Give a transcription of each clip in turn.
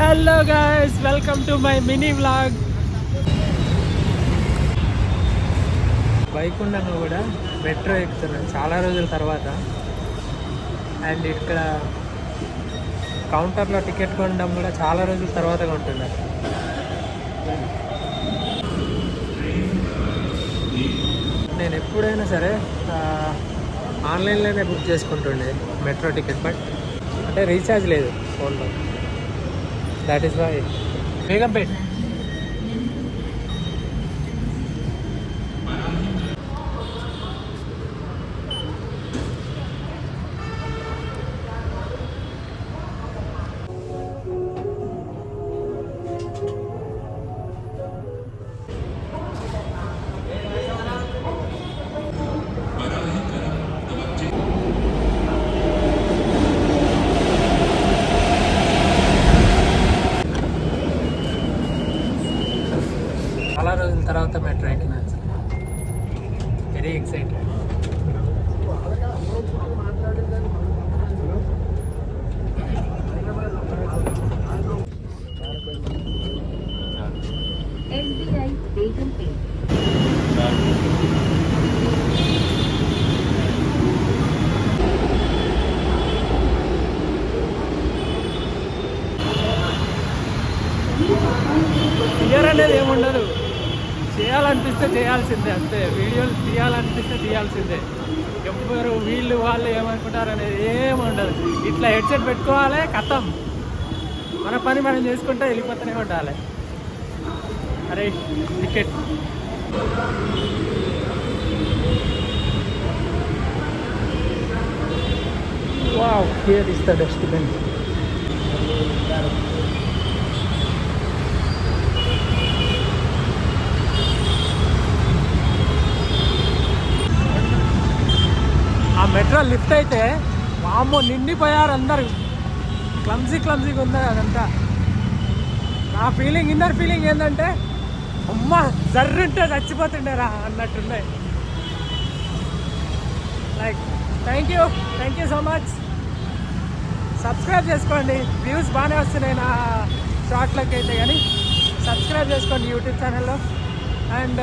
Hello guys, welcome to my mini vlog. Bike ఉండగా కూడా metro ఎక్కుతున్నాను చాలా రోజుల తర్వాత. అండ్ ఇక్కడ కౌంటర్లో టికెట్ కొనడం కూడా చాలా రోజుల తర్వాత కొంటున్నాను. నేను ఎప్పుడైనా సరే ఆన్లైన్లోనే బుక్ చేసుకుంటుండే మెట్రో టికెట్, బట్ అంటే రీఛార్జ్ లేదు ఫోన్లో. That is why Begumpet. చాలా రోజుల తర్వాత మెట్రో ఎక్కిన, వెరీ ఎక్సైటెడ్. క్లియర్ అనేది ఏముండదు, చేయాలనిపిస్తే చేయాల్సిందే అంతే. వీడియోలు తీయాలనిపిస్తే తీయాల్సిందే. ఎవ్వరు వీళ్ళు వాళ్ళు ఏమనుకుంటారు అనేది ఏముండదు. ఇట్లా హెడ్సెట్ పెట్టుకోవాలి, కథం, మన పని మనం చేసుకుంటే వెళ్ళిపోతూనే ఉండాలి. అరే ticket. Wow, here is the dustbin. ఆ మెట్రో లిఫ్ట్ అయితే వామ్మో నిండిపోయారు అందరు. క్లమ్జీగా ఉంది అదంతా. నా ఫీలింగ్, ఇన్నర్ ఫీలింగ్ ఏంటంటే అమ్మ జర్రుంటే చచ్చిపోతుండేరా అన్నట్టున్నాయి. Like thank you so much. Subscribe చేసుకోండి. వ్యూస్ బాగానే వస్తున్నాయి నా షార్ట్లకి అయితే, కానీ సబ్స్క్రైబ్ చేసుకోండి యూట్యూబ్ ఛానల్లో. అండ్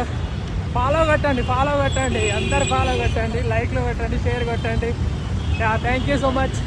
ఫాలో కొట్టండి, అందరు ఫాలో కొట్టండి, లైక్లు కొట్టండి, షేర్ కొట్టండి. Thank you so much.